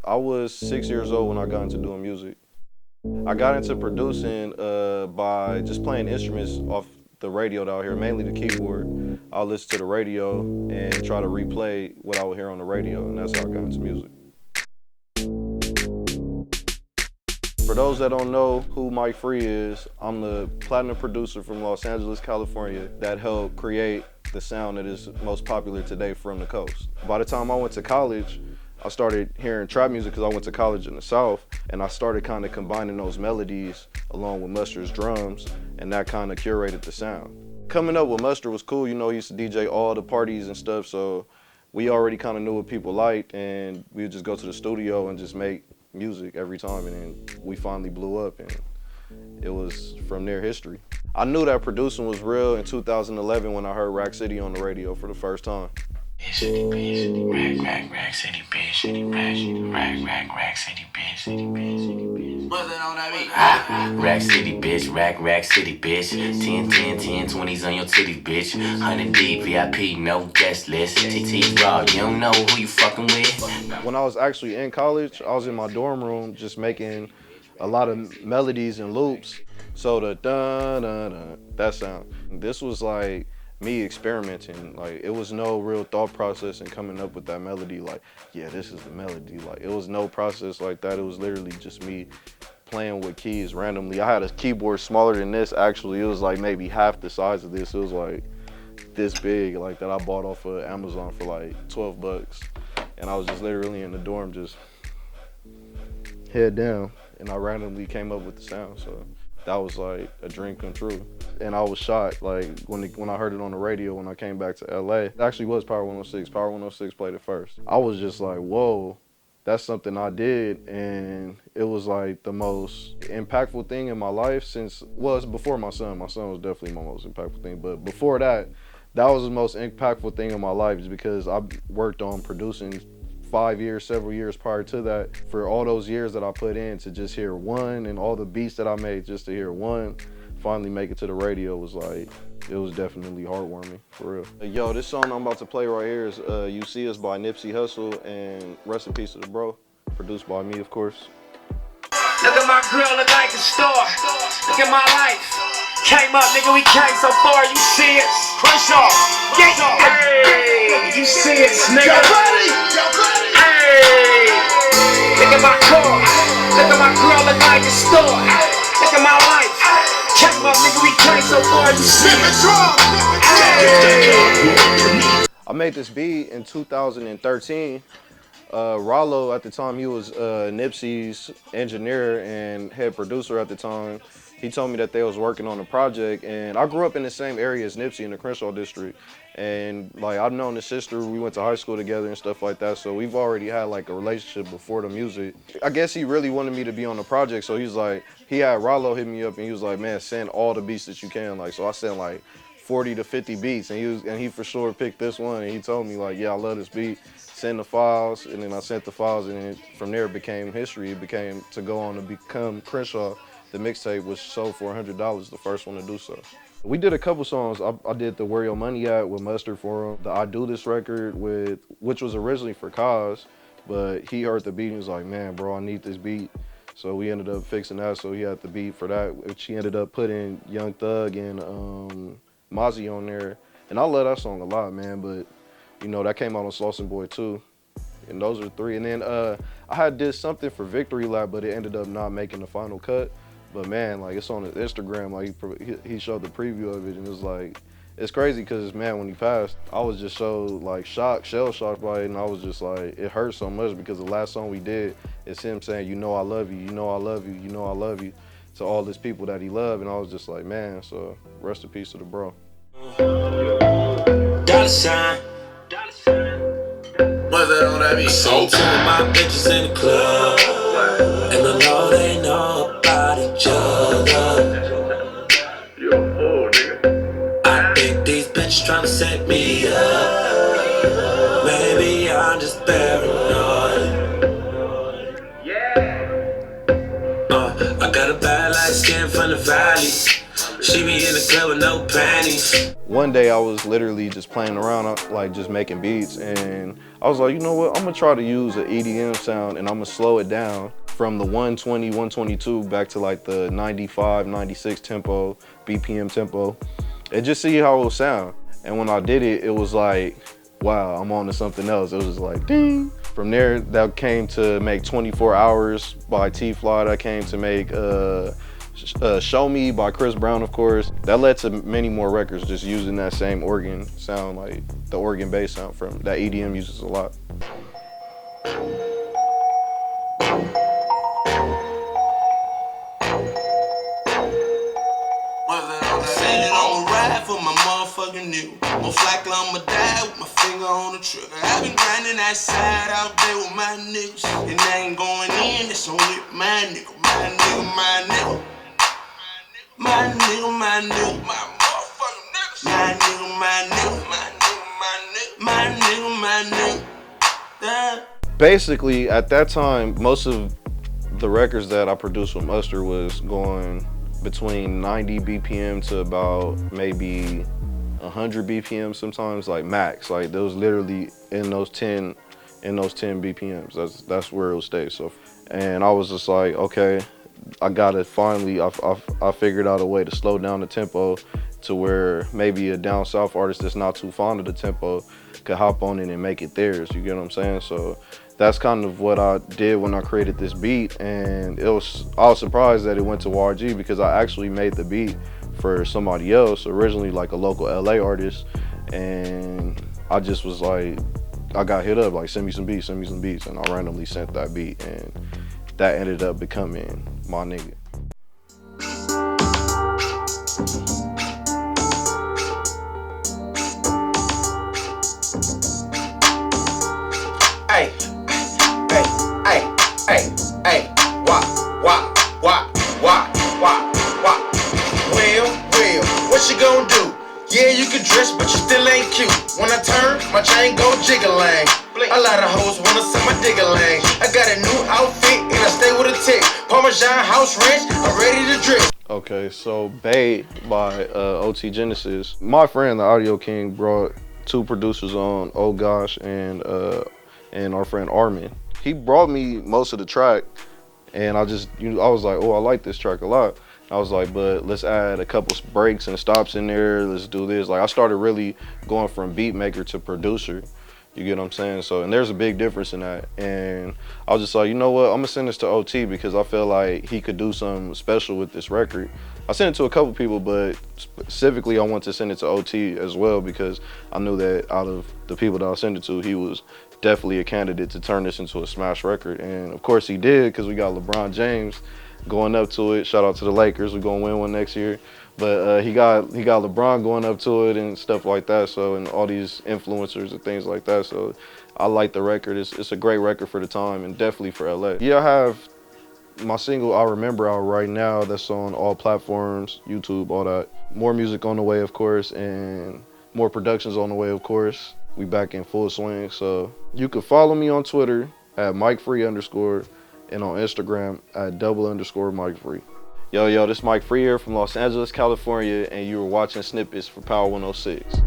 I was 6 years old when I got into doing music. I got into producing by just playing instruments off the radio out here, mainly the keyboard. I'll listen to the radio and try to replay what I would hear on the radio, and that's how I got into music. For those that don't know who Mike Free is, I'm the platinum producer from Los Angeles, California that helped create the sound that is most popular today from the coast. By the time I went to college, I started hearing trap music because I went to college in the South, and I started kind of combining those melodies along with Mustard's drums, and that kind of curated the sound. Coming up with Mustard was cool, you know, he used to DJ all the parties and stuff, so we already kind of knew what people liked, and we would just go to the studio and just make music every time, and then we finally blew up, and it was from there history. I knew that producing was real in 2011 when I heard Rack City on the radio for the first time. City bitch, rack city bitch, rack city bitch. What's that on that beat? Rack city bitch, rack city bitch. 10, 20s on your titties, bitch. 100 deep, VIP, no guest list. TT raw, you don't know who you fucking with. When I was actually in college, I was in my dorm room just making a lot of melodies and loops. So the dun, that sound. This was like me experimenting. Like, it was no real thought process in coming up with that melody. Like, yeah, this is the melody. Like, it was no process like that. It was literally just me playing with keys randomly. I had a keyboard smaller than this, actually. It was like maybe half the size of this. It was like this big, like that I bought off of Amazon for like 12 bucks. And I was just literally in the dorm just head down, and I randomly came up with the sound. So that was like a dream come true. And I was shocked, like when I heard it on the radio when I came back to LA. It actually was Power 106. Power 106 played it first. I was just like, whoa, that's something I did, and it was like the most impactful thing in my life since, well, it's before my son. My son was definitely my most impactful thing, but before that, that was the most impactful thing in my life, is because I worked on producing 5 years, several years prior to that. For all those years that I put in to just hear one, and all the beats that I made just to hear one finally make it to the radio, was like, it was definitely heartwarming, for real. Yo, this song I'm about to play right here is You See Us by Nipsey Hussle, and rest in peace to the bro. Produced by me, of course. Look at my girl, look like a star. Look at my life. Came up, nigga, we came so far. You see it? Crenshaw. Hey, you see it, nigga. Hey, look at my car. Look at my girl, look like a star. Look at my life. Came up, nigga, we came so far. You see it? Hey. I made this beat in 2013. Rollo, at the time, he was Nipsey's engineer and head producer at the time. He told me that they was working on a project, and I grew up in the same area as Nipsey in the Crenshaw district. And like, I've known his sister, we went to high school together and stuff like that, so we've already had like a relationship before the music. I guess he really wanted me to be on the project, so he's like, he had Rollo hit me up and he was like, man, send all the beats that you can. Like, so I sent like 40 to 50 beats, and he for sure picked this one, and he told me like, yeah, I love this beat. Send the files, and then I sent the files, and from there it became history. It became to go on to become Crenshaw. The mixtape was sold for $100, the first one to do so. We did a couple songs. I did the Where Your Money At with Mustard for him. The I Do This record, which was originally for Kaz, but he heard the beat and was like, man, bro, I need this beat. So we ended up fixing that, so he had the beat for that, which he ended up putting Young Thug and Mozzie on there. And I love that song a lot, man, but you know, that came out on Slauson Boy too. And those are three. And then I had did something for Victory Lap, but it ended up not making the final cut. But man, like, it's on his Instagram, like he showed the preview of it, and it was like, it's crazy because, man, when he passed, I was just so like shocked, shell shocked by it, and I was just like, it hurt so much because the last song we did is him saying, you know I love you, you know I love you, you know I love you, to all these people that he loved, and I was just like, man, so rest in peace to the bro. Dollar sign. What's that on that beat? So two of my bitches in the club, and I know they know about each other. I think these bitches tryna set me up. Maybe I'm just paranoid. I got a bad light skin from the valley. She She be in the club with no panties. One day I was literally just playing around, like just making beats, and I was like, you know what, I'm gonna try to use an EDM sound and I'm gonna slow it down from the 120, 122 back to like the 95, 96 tempo, BPM tempo, and just see how it will sound. And when I did it, it was like, wow, I'm on to something else. It was like, ding. From there, that came to make 24 Hours by T-Fly. That came to make Show Me by Chris Brown, of course. That led to many more records just using that same organ sound, like the organ bass sound from that EDM uses a lot. For my motherfucking nigga. Most likely I'ma die with my finger on the trigger. I've been grinding that side out there with my niggas. And I ain't going in, it's only my nigga, my nigga, my nigga. My nigga, my nigga, my motherfucking niggas. My nigga, my nigga, my nigga, my nigga, my nigga, my nigga. Basically, at that time, most of the records that I produced with Mustard was going between 90 BPM to about maybe 100 BPM sometimes, like max. Like those literally in those 10 BPMs. That's where it will stay. So, and I was just like, okay, I gotta finally. I figured out a way to slow down the tempo to where maybe a down south artist that's not too fond of the tempo could hop on it and make it theirs. You get what I'm saying? So that's kind of what I did when I created this beat, and I was surprised that it went to YG because I actually made the beat for somebody else, originally like a local LA artist, and I just was like, I got hit up like, send me some beats, and I randomly sent that beat, and that ended up becoming my nigga. Hey, hey, why? Well, what you gonna do? Yeah, you can dress, but you still ain't cute. When I turn, my chain go jiggle-lang. A lot of hoes wanna see my digger-lang. I got a new outfit and I stay with a tick. Parmesan house ranch, I'm ready to drip. Okay, so Bay by OT Genasis. My friend, the Audio King, brought two producers on, Oh Gosh and our friend Armin. He brought me most of the track, and I was like, oh, I like this track a lot. I was like, but let's add a couple breaks and stops in there. Let's do this. Like, I started really going from beat maker to producer. You get what I'm saying? So, and there's a big difference in that. And I was just like, you know what? I'm gonna send this to OT because I feel like he could do something special with this record. I sent it to a couple people, but specifically I want to send it to OT as well because I knew that out of the people that I sent it to, he was definitely a candidate to turn this into a smash record. And of course he did, because we got LeBron James going up to it. Shout out to the Lakers. We're gonna win one next year. But he got LeBron going up to it and stuff like that. So, and all these influencers and things like that. So I like the record. It's a great record for the time and definitely for LA. Yeah, I have my single I Remember out right now. That's on all platforms, YouTube, all that. More music on the way, of course, and more productions on the way, of course. We back in full swing. So you can follow me on Twitter at MikeFree_ and on Instagram at @double_MikeFree. Yo, this is Mike Free here from Los Angeles, California, and you were watching Snippets for Power 106.